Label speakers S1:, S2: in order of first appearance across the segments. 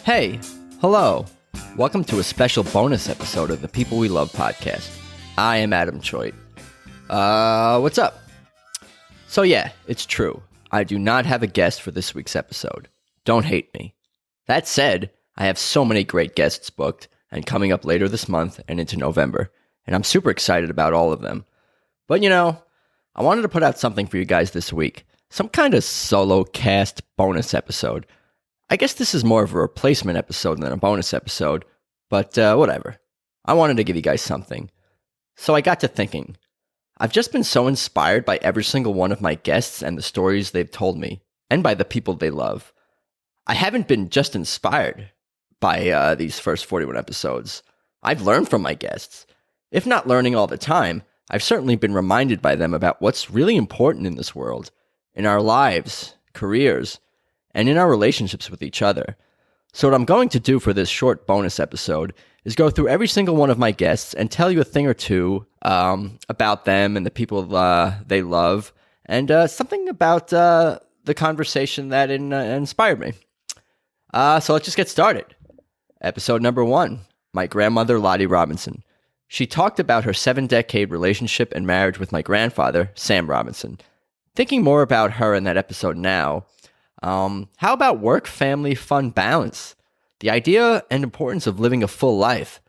S1: Hey, hello. Welcome to a special bonus episode of the People We Love podcast. I am Adam Choate. What's up? So yeah, it's true. I do not have a guest for this week's episode. Don't hate me. That said, I have so many great guests booked and coming up later this month and into November, and I'm super excited about all of them. But I wanted to put out something for you guys this week. Some kind of solo cast bonus episode. I guess this is more of a replacement episode than a bonus episode, but whatever. I wanted to give you guys something. So I got to thinking. I've just been so inspired by every single one of my guests and the stories they've told me, and by the people they love. I haven't been just inspired by these first 41 episodes. I've learned from my guests. If not learning all the time, I've certainly been reminded by them about what's really important in this world, in our lives, careers, and in our relationships with each other. So what I'm going to do for this short bonus episode is go through every single one of my guests and tell you a thing or two about them and the people they love, and something about the conversation that inspired me. So let's just get started. Episode number 1, my grandmother, Lottie Robinson. She talked about her 7-decade relationship and marriage with my grandfather, Sam Robinson. Thinking more about her in that episode now, how about work, family, fun balance? The idea and importance of living a full life.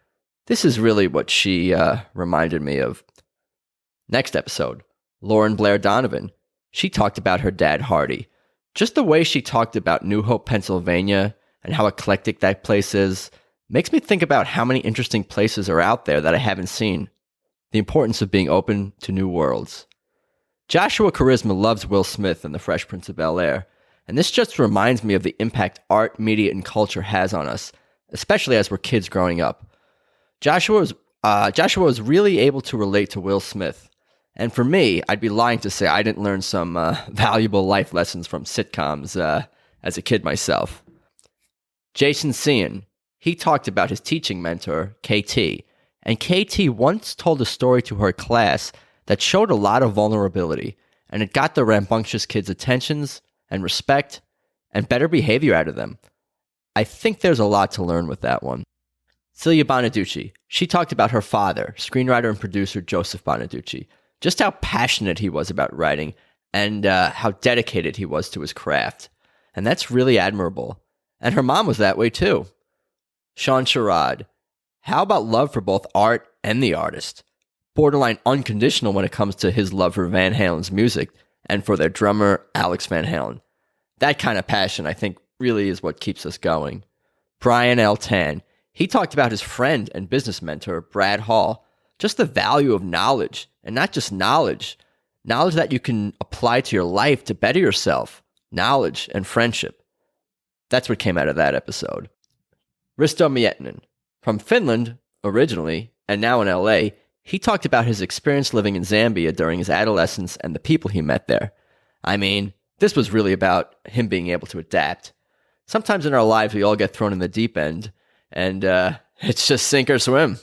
S1: This is really what she reminded me of. Next episode, Lauren Blair Donovan. She talked about her dad, Hardy. Just the way she talked about New Hope, Pennsylvania, and how eclectic that place is, makes me think about how many interesting places are out there that I haven't seen. The importance of being open to new worlds. Joshua Charisma loves Will Smith and The Fresh Prince of Bel-Air, and this just reminds me of the impact art, media, and culture has on us, especially as we're kids growing up. Joshua was really able to relate to Will Smith, and for me, I'd be lying to say I didn't learn some valuable life lessons from sitcoms as a kid myself. Jason Cian, he talked about his teaching mentor, KT, and KT once told a story to her class that showed a lot of vulnerability, and it got the rambunctious kids' attentions and respect and better behavior out of them. I think there's a lot to learn with that one. Celia Bonaducci, she talked about her father, screenwriter and producer Joseph Bonaducci, just how passionate he was about writing and how dedicated he was to his craft. And that's really admirable. And her mom was that way too. Sean Sherrod, how about love for both art and the artist? Borderline unconditional when it comes to his love for Van Halen's music and for their drummer, Alex Van Halen. That kind of passion, I think, really is what keeps us going. Brian L. Tan, he talked about his friend and business mentor, Brad Hall, just the value of knowledge, and not just knowledge that you can apply to your life to better yourself, knowledge and friendship. That's what came out of that episode. Risto Miettinen, from Finland originally, and now in LA, he talked about his experience living in Zambia during his adolescence and the people he met there. I mean, this was really about him being able to adapt. Sometimes in our lives, we all get thrown in the deep end, and it's just sink or swim.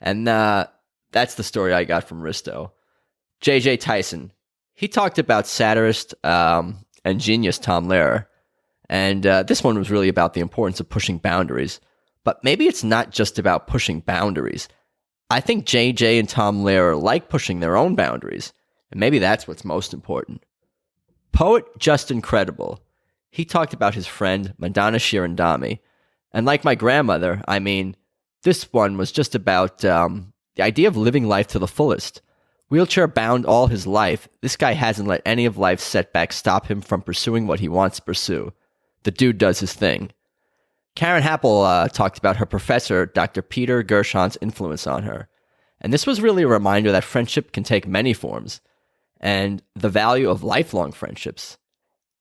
S1: And that's the story I got from Risto. JJ Tyson, he talked about satirist and genius Tom Lehrer. And this one was really about the importance of pushing boundaries. But maybe it's not just about pushing boundaries. I think JJ and Tom Lehrer like pushing their own boundaries, and maybe that's what's most important. Poet Justin Credible, he talked about his friend Madonna Shirandami, and like my grandmother, I mean, this one was just about the idea of living life to the fullest. Wheelchair-bound all his life, this guy hasn't let any of life's setbacks stop him from pursuing what he wants to pursue. The dude does his thing. Karen Happel talked about her professor, Dr. Peter Gershon's influence on her. And this was really a reminder that friendship can take many forms, and the value of lifelong friendships,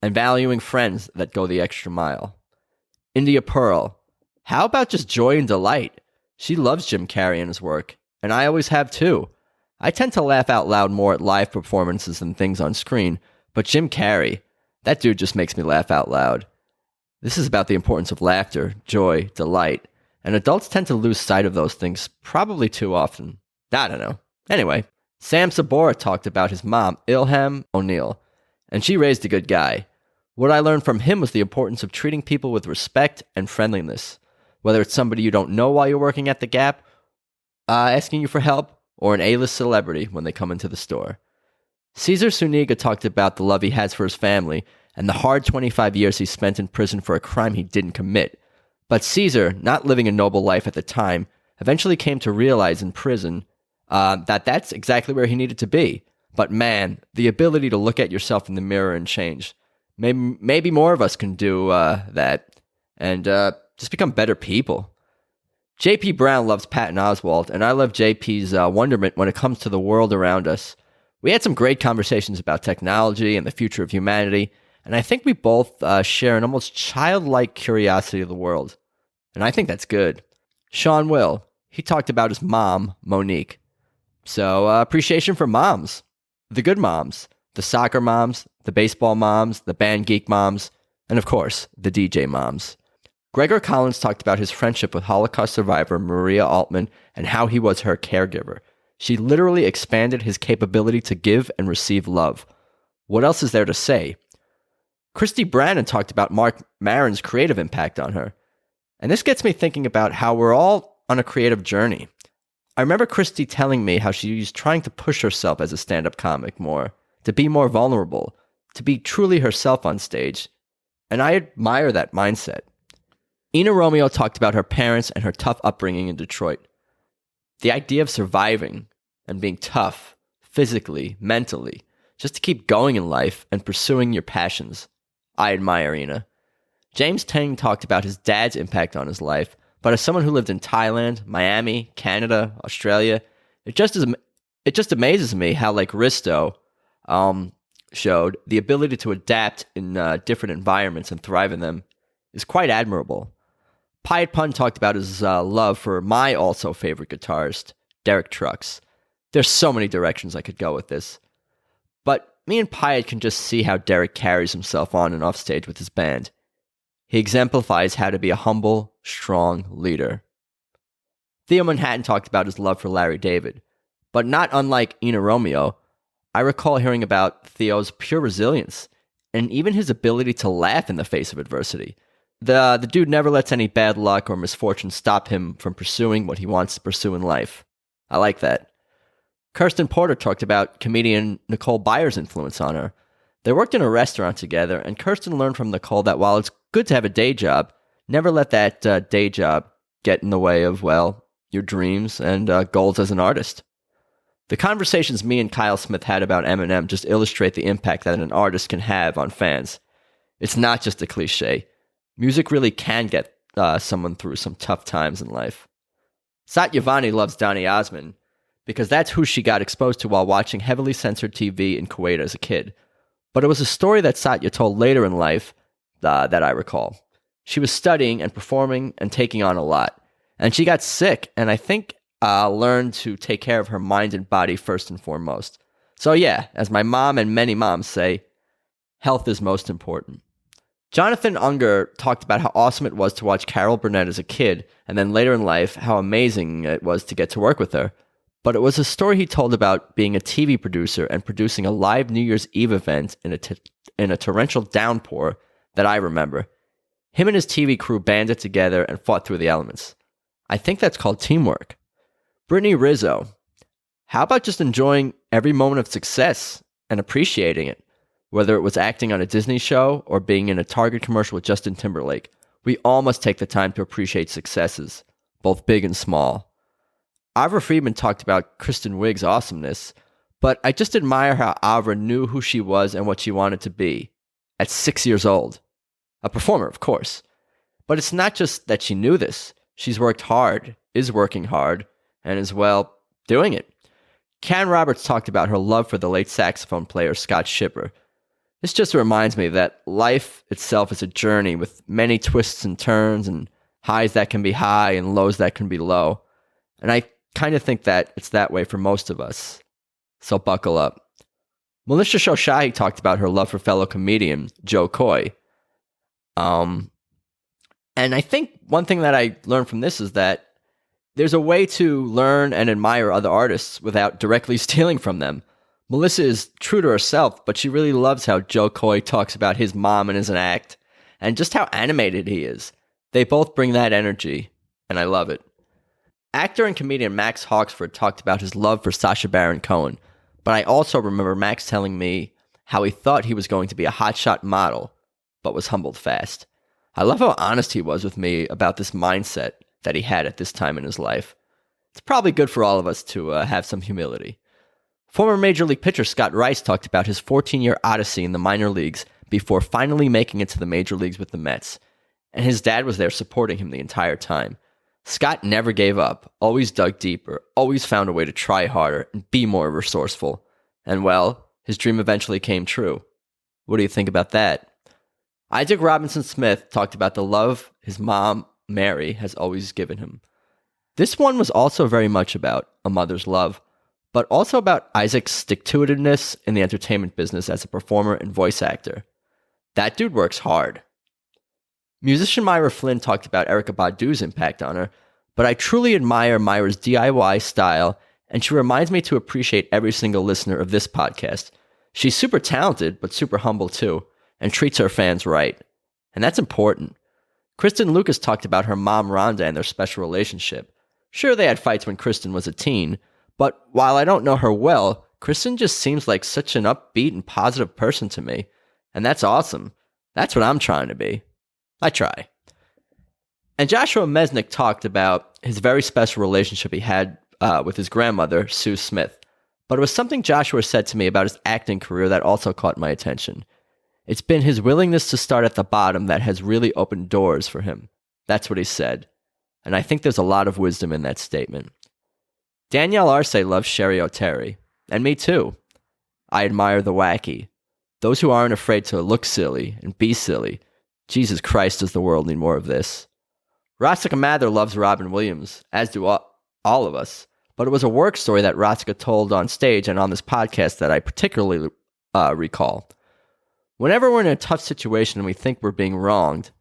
S1: and valuing friends that go the extra mile. India Pearl, how about just joy and delight? She loves Jim Carrey and his work, and I always have too. I tend to laugh out loud more at live performances than things on screen, but Jim Carrey, that dude just makes me laugh out loud. This is about the importance of laughter, joy, delight, and adults tend to lose sight of those things probably too often. I don't know. Anyway, Sam Sabora talked about his mom, Ilham O'Neill, and she raised a good guy. What I learned from him was the importance of treating people with respect and friendliness, whether it's somebody you don't know while you're working at the Gap, asking you for help, or an A-list celebrity when they come into the store. Cesar Zuniga talked about the love he has for his family and the hard 25 years he spent in prison for a crime he didn't commit. But Cesar, not living a noble life at the time, eventually came to realize in prison that that's exactly where he needed to be. But man, the ability to look at yourself in the mirror and change. Maybe more of us can do that and just become better people. J.P. Brown loves Patton Oswalt, and I love J.P.'s wonderment when it comes to the world around us. We had some great conversations about technology and the future of humanity, and I think we both share an almost childlike curiosity of the world. And I think that's good. Sean Will, he talked about his mom, Monique. So appreciation for moms. The good moms. The soccer moms, the baseball moms, the band geek moms, and of course, the DJ moms. Gregor Collins talked about his friendship with Holocaust survivor Maria Altman and how he was her caregiver. She literally expanded his capability to give and receive love. What else is there to say? Christy Brannon talked about Mark Maron's creative impact on her. And this gets me thinking about how we're all on a creative journey. I remember Christy telling me how she was trying to push herself as a stand-up comic more, to be more vulnerable, to be truly herself on stage. And I admire that mindset. Ina Romeo talked about her parents and her tough upbringing in Detroit. The idea of surviving and being tough, physically, mentally, just to keep going in life and pursuing your passions. I admire Ina. James Tang talked about his dad's impact on his life, but as someone who lived in Thailand, Miami, Canada, Australia, it just amazes me how, like Risto showed, the ability to adapt in different environments and thrive in them is quite admirable. Pied Pun talked about his love for my also favorite guitarist, Derek Trucks. There's so many directions I could go with this. But me and Pied can just see how Derek carries himself on and off stage with his band. He exemplifies how to be a humble, strong leader. Theo Manhattan talked about his love for Larry David. But not unlike Ina Romeo, I recall hearing about Theo's pure resilience and even his ability to laugh in the face of adversity. The dude never lets any bad luck or misfortune stop him from pursuing what he wants to pursue in life. I like that. Kirsten Porter talked about comedian Nicole Byer's influence on her. They worked in a restaurant together, and Kirsten learned from Nicole that while it's good to have a day job, never let that day job get in the way of, well, your dreams and goals as an artist. The conversations me and Kyle Smith had about Eminem just illustrate the impact that an artist can have on fans. It's not just a cliche. Music really can get someone through some tough times in life. Satyavani loves Donny Osmond because that's who she got exposed to while watching heavily censored TV in Kuwait as a kid. But it was a story that Satya told later in life that I recall. She was studying and performing and taking on a lot. And she got sick, and I think learned to take care of her mind and body first and foremost. So yeah, as my mom and many moms say, health is most important. Jonathan Unger talked about how awesome it was to watch Carol Burnett as a kid, and then later in life, how amazing it was to get to work with her. But it was a story he told about being a TV producer and producing a live New Year's Eve event in a torrential downpour that I remember. Him and his TV crew banded together and fought through the elements. I think that's called teamwork. Brittany Rizzo, how about just enjoying every moment of success and appreciating it? Whether it was acting on a Disney show or being in a Target commercial with Justin Timberlake, we all must take the time to appreciate successes, both big and small. Avra Friedman talked about Kristen Wiig's awesomeness, but I just admire how Avra knew who she was and what she wanted to be at 6 years old. A performer, of course. But it's not just that she knew this. She's worked hard, is working hard, and is, well, doing it. Karen Roberts talked about her love for the late saxophone player Scott Schipper. This just reminds me that life itself is a journey with many twists and turns and highs that can be high and lows that can be low. And I kind of think that it's that way for most of us. So buckle up. Melissa Shoshahi talked about her love for fellow comedian Joe Coy. And I think one thing that I learned from this is that there's a way to learn and admire other artists without directly stealing from them. Melissa is true to herself, but she really loves how Joe Coy talks about his mom and his act, and just how animated he is. They both bring that energy, and I love it. Actor and comedian Max Hawksford talked about his love for Sacha Baron Cohen, but I also remember Max telling me how he thought he was going to be a hotshot model, but was humbled fast. I love how honest he was with me about this mindset that he had at this time in his life. It's probably good for all of us to have some humility. Former Major League pitcher Scott Rice talked about his 14-year odyssey in the minor leagues before finally making it to the major leagues with the Mets, and his dad was there supporting him the entire time. Scott never gave up, always dug deeper, always found a way to try harder and be more resourceful. And well, his dream eventually came true. What do you think about that? Isaac Robinson Smith talked about the love his mom, Mary, has always given him. This one was also very much about a mother's love, but also about Isaac's stick-to-itiveness in the entertainment business as a performer and voice actor. That dude works hard. Musician Myra Flynn talked about Erykah Badu's impact on her, but I truly admire Myra's DIY style, and she reminds me to appreciate every single listener of this podcast. She's super talented, but super humble too, and treats her fans right. And that's important. Kristen Lucas talked about her mom Rhonda and their special relationship. Sure, they had fights when Kristen was a teen, but while I don't know her well, Kristen just seems like such an upbeat and positive person to me. And that's awesome. That's what I'm trying to be. I try. And Joshua Mesnick talked about his very special relationship he had with his grandmother, Sue Smith. But it was something Joshua said to me about his acting career that also caught my attention. It's been his willingness to start at the bottom that has really opened doors for him. That's what he said. And I think there's a lot of wisdom in that statement. Danielle Arce loves Sherry O'Terry, and me too. I admire the wacky. Those who aren't afraid to look silly and be silly. Jesus Christ, does the world need more of this. Rasika Mather loves Robin Williams, as do all of us, but it was a work story that Rasika told on stage and on this podcast that I particularly recall. Whenever we're in a tough situation and we think we're being wronged,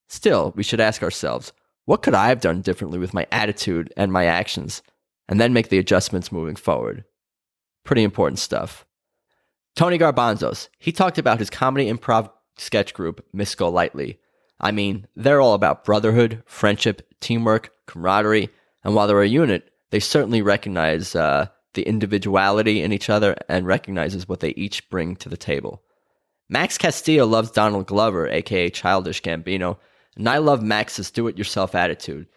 S1: still, we should ask ourselves, what could I have done differently with my attitude and my actions? And then make the adjustments moving forward. Pretty important stuff. Tony Garbanzos, he talked about his comedy improv sketch group, Miss Golightly. I mean, they're all about brotherhood, friendship, teamwork, camaraderie, and while they're a unit, they certainly recognize the individuality in each other and recognizes what they each bring to the table. Max Castillo loves Donald Glover, aka Childish Gambino, and I love Max's do-it-yourself attitude.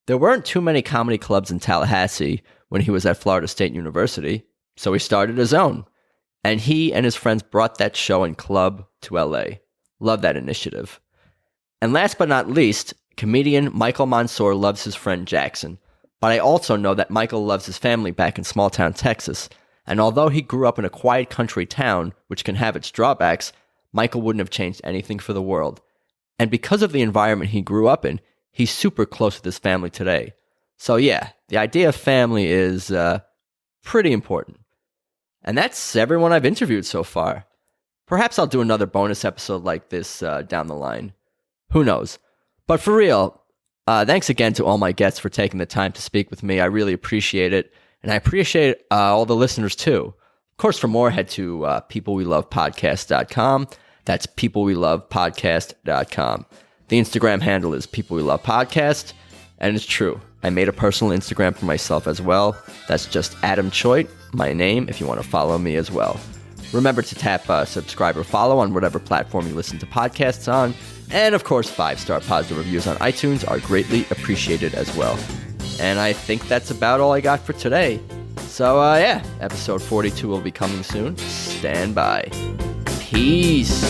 S1: There weren't too many comedy clubs in Tallahassee when he was at Florida State University, so he started his own. And he and his friends brought that show and club to LA. Love that initiative. And last but not least, comedian Michael Mansour loves his friend Jackson. But I also know that Michael loves his family back in small-town Texas. And although he grew up in a quiet country town, which can have its drawbacks, Michael wouldn't have changed anything for the world. And because of the environment he grew up in, he's super close with his family today. So yeah, the idea of family is pretty important. And that's everyone I've interviewed so far. Perhaps I'll do another bonus episode like this down the line. Who knows? But for real, thanks again to all my guests for taking the time to speak with me. I really appreciate it. And I appreciate all the listeners too. Of course, for more, head to peoplewelovepodcast.com. That's peoplewelovepodcast.com. The Instagram handle is People We Love Podcast, and it's true. I made a personal Instagram for myself as well. That's just Adam Choit, my name, if you want to follow me as well. Remember to tap subscribe or follow on whatever platform you listen to podcasts on. And of course, 5-star positive reviews on iTunes are greatly appreciated as well. And I think that's about all I got for today. So yeah, episode 42 will be coming soon. Stand by. Peace.